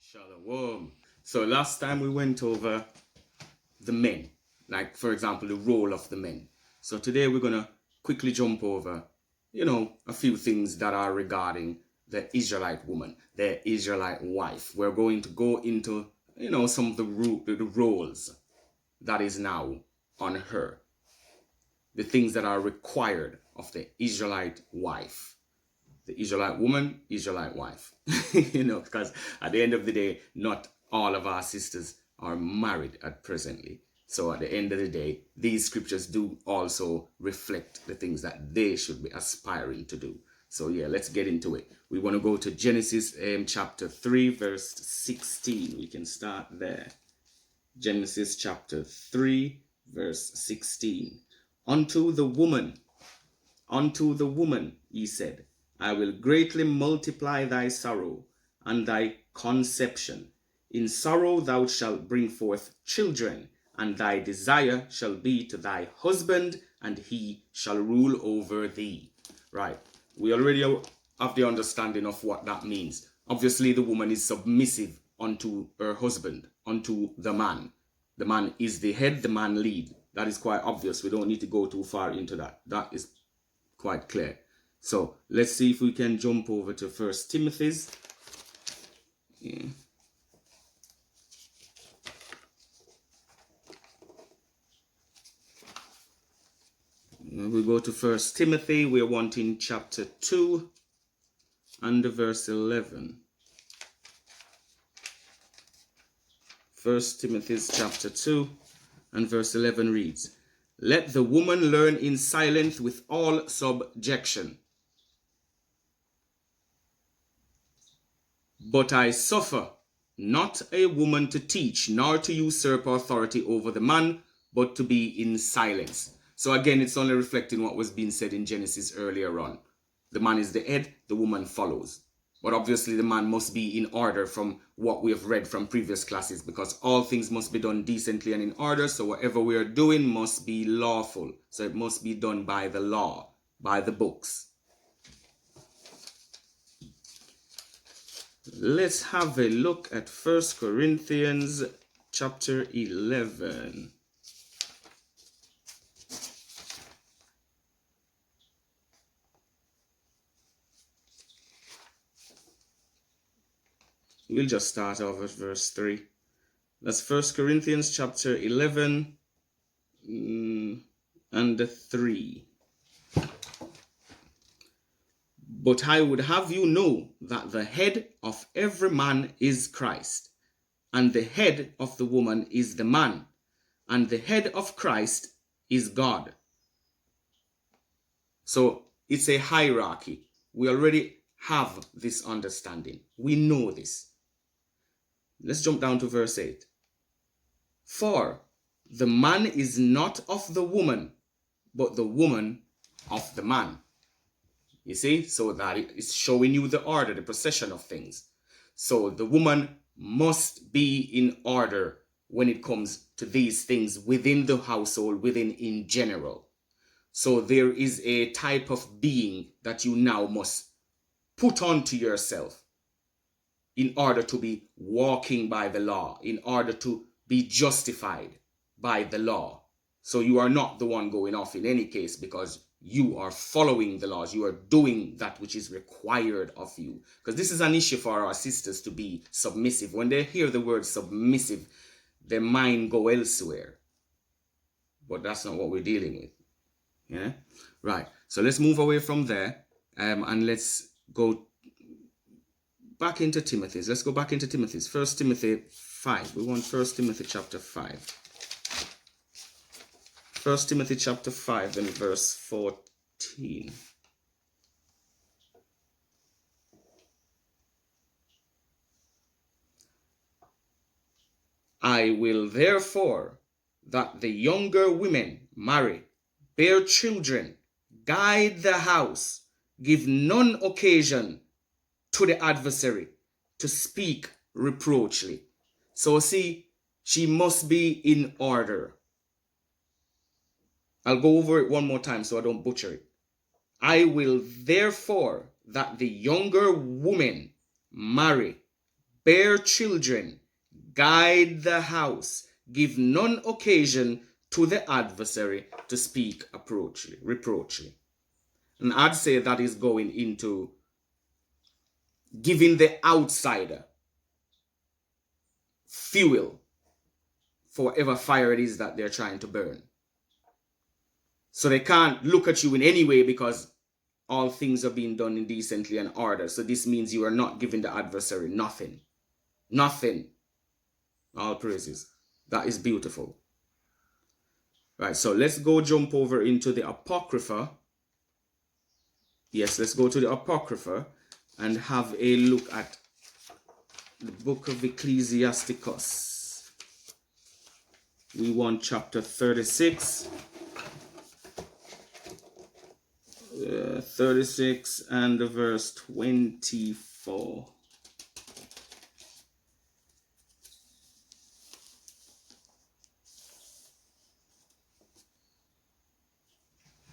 Shalawam. So last time we went over the men, like for example, the role of the men. So today we're going to quickly jump over, a few things that are regarding the Israelite woman, the Israelite wife. We're going to go into, some of the roles that is now on her, the things that are required of the Israelite wife. The Israelite woman, Israelite wife. Because at the end of the day, not all of our sisters are married at presently. So at the end of the day, these scriptures do also reflect the things that they should be aspiring to do. So yeah, let's get into it. We want to go to Genesis chapter 3, verse 16. We can start there. Genesis chapter 3, verse 16. Unto the woman, he said, I will greatly multiply thy sorrow and thy conception. In sorrow thou shalt bring forth children, and thy desire shall be to thy husband, and he shall rule over thee. Right. We already have the understanding of what that means. Obviously, the woman is submissive unto her husband, unto the man. The man is the head, the man lead. That is quite obvious. We don't need to go too far into that. That is quite clear. So let's see if we can jump over to 1 Timothy's. Yeah. We go to 1 Timothy. We're wanting chapter 2 and verse 11. 1 Timothy chapter 2 and verse 11 reads, Let the woman learn in silence with all subjection. But I suffer not a woman to teach, nor to usurp authority over the man, but to be in silence. So again, it's only reflecting what was being said in Genesis earlier on. The man is the head, the woman follows. But obviously the man must be in order from what we have read from previous classes, because all things must be done decently and in order. So whatever we are doing must be lawful. So it must be done by the law, by the books. Let's have a look at 1 Corinthians chapter 11. We'll just start off at verse 3. That's 1 Corinthians chapter 11 and 3. But I would have you know that the head of every man is Christ, and the head of the woman is the man, and the head of Christ is God. So it's a hierarchy. We already have this understanding. We know this. Let's jump down to verse 8. For the man is not of the woman, but the woman of the man. You see, so that is showing you the order, the procession of things. So the woman must be in order when it comes to these things within the household, within in general. So there is a type of being that you now must put onto yourself in order to be walking by the law, in order to be justified by the law. So you are not the one going off in any case, because you are following the laws. You are doing that which is required of you. Because this is an issue for our sisters to be submissive. When they hear the word submissive, their mind go elsewhere. But that's not what we're dealing with. Yeah? Right. So let's move away from there and let's go back into Timothy's. Let's go back into Timothy's. 1 Timothy 5. We want 1 Timothy chapter 5. 1 Timothy chapter 5 and verse 14. I will therefore that the younger women marry, bear children, guide the house, give none occasion to the adversary to speak reproachfully. So see, she must be in order. I'll go over it one more time so I don't butcher it. I will therefore that the younger women marry, bear children, guide the house, give none occasion to the adversary to speak reproachfully. And I'd say that is going into giving the outsider fuel for whatever fire it is that they're trying to burn. So they can't look at you in any way because all things are being done in decently and order. So this means you are not giving the adversary nothing. Nothing. All praises. That is beautiful. Right, so let's go jump over into the Apocrypha. Yes, let's go to the Apocrypha and have a look at the book of Ecclesiasticus. We want chapter 36. 36 and verse 24.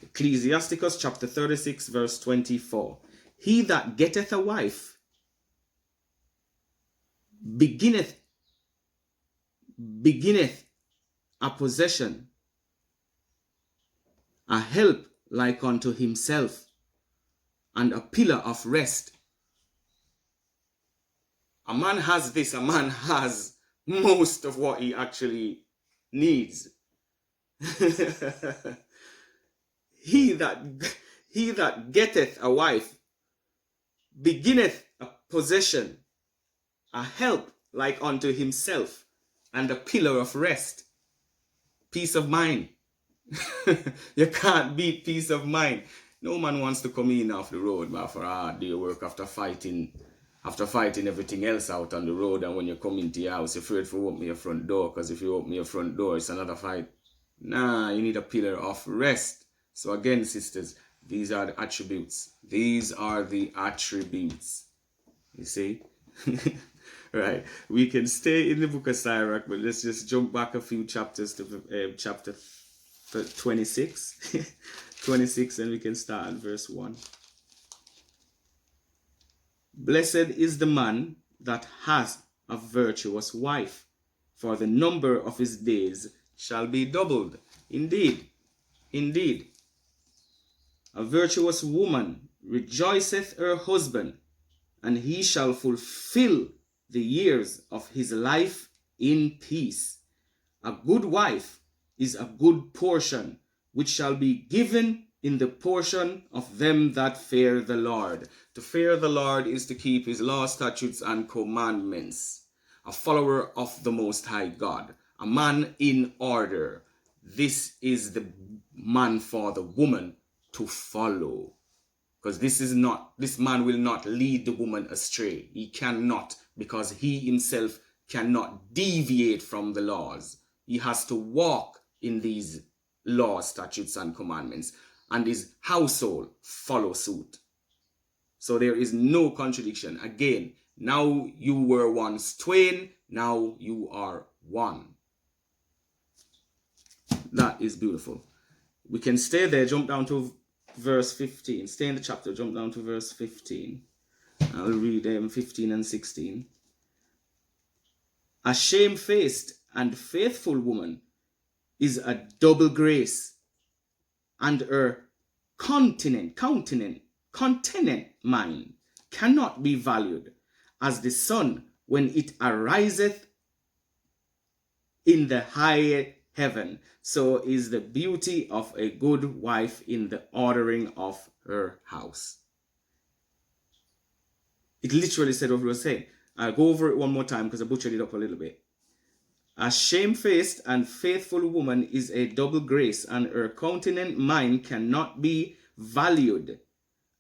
Ecclesiasticus chapter 36 verse 24. He that getteth a wife beginneth a possession, a help like unto himself, and a pillar of rest. A man has this, a man has most of what he actually needs. He that getteth a wife beginneth a possession, a help like unto himself, and a pillar of rest. Peace of mind. You can't beat peace of mind. No man wants to come in off the road, man, for hard day work after fighting everything else out on the road, and when you come into your house, you're afraid to open your front door, because if you open your front door, it's another fight. Nah, you need a pillar of rest. So again, sisters, these are the attributes. These are the attributes. You see? Right. We can stay in the book of Sirach, but let's just jump back a few chapters to chapter 26. 26, and we can start at verse 1. Blessed is the man that has a virtuous wife, for the number of his days shall be doubled. Indeed, indeed, a virtuous woman rejoiceth her husband, and he shall fulfill the years of his life in peace. A good wife is a good portion, which shall be given in the portion of them that fear the Lord. To fear the Lord is to keep his law, statutes, and commandments. A follower of the Most High God. A man in order. This is the man for the woman to follow. Because this man will not lead the woman astray. He cannot, because he himself cannot deviate from the laws. He has to walk in these laws, statutes, and commandments, and his household follow suit. So there is no contradiction. Again, now you were once twain, now you are one. That is beautiful. We can stay there, jump down to verse 15. Stay in the chapter, jump down to verse 15. I'll read 15 and 16. A shamefaced and faithful woman is a double grace, and her continent mind cannot be valued as the sun when it ariseth in the high heaven. So is the beauty of a good wife in the ordering of her house. It literally said what we were saying. I'll go over it one more time because I butchered it up a little bit. A shamefaced and faithful woman is a double grace, and her continent mind cannot be valued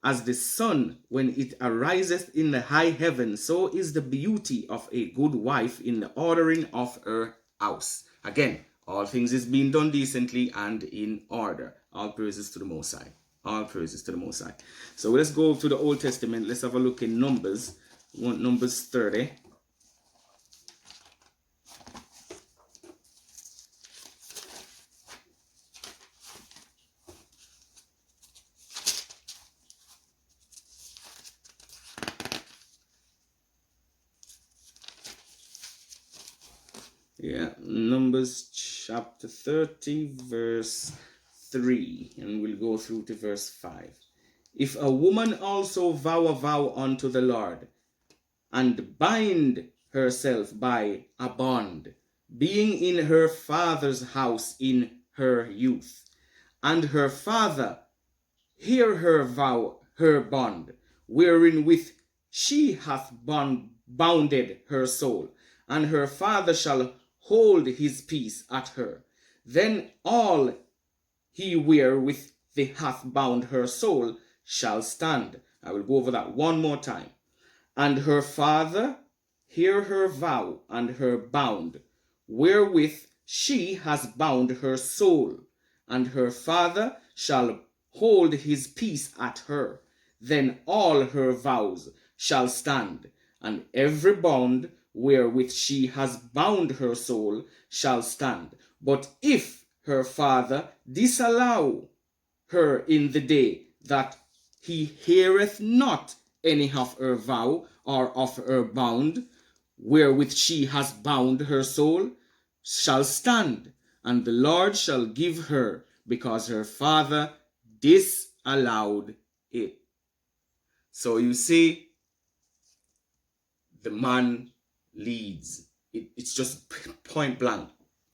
as the sun when it ariseth in the high heaven. So is the beauty of a good wife in the ordering of her house. Again, all things is being done decently and in order. All praises to the Most High. All praises to the Most High. So let's go to the Old Testament. Let's have a look in Numbers. We want Numbers 30. Yeah, Numbers chapter 30, verse 3, and we'll go through to verse 5. If a woman also vow a vow unto the Lord, and bind herself by a bond, being in her father's house in her youth, and her father hear her vow, her bond, wherein with she hath bounded her soul, and her father shall hold his peace at her. Then all he wherewith they hath bound her soul shall stand. I will go over that one more time. And her father hear her vow and her bound, wherewith she has bound her soul, and her father shall hold his peace at her. Then all her vows shall stand, and every bond wherewith she has bound her soul shall stand. But if her father disallow her in the day that he heareth not any of her vow or of her bound, wherewith she has bound her soul, shall stand, and the Lord shall give her, because her father disallowed it. So you see, the man leads. It's just point blank.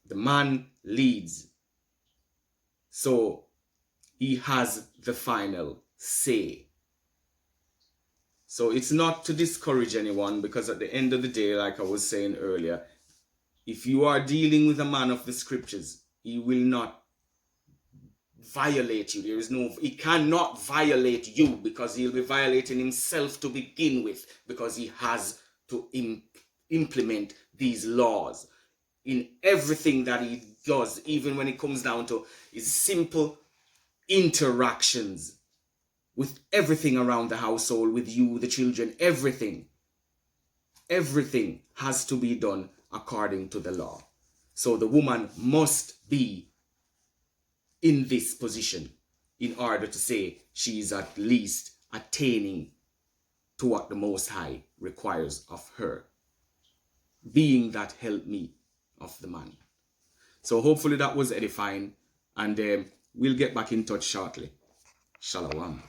The man leads. So he has the final say. So it's not to discourage anyone, because at the end of the day, like I was saying earlier, if you are dealing with a man of the scriptures, he will not violate you. He cannot violate you, because he'll be violating himself to begin with, because he has to implement these laws in everything that he does, even when it comes down to his simple interactions with everything around the household, with you, the children, everything. Everything has to be done according to the law. So the woman must be in this position in order to say she is at least attaining to what the Most High requires of her, being that helpmeet of the man. So hopefully that was edifying, and we'll get back in touch shortly. Shalawam.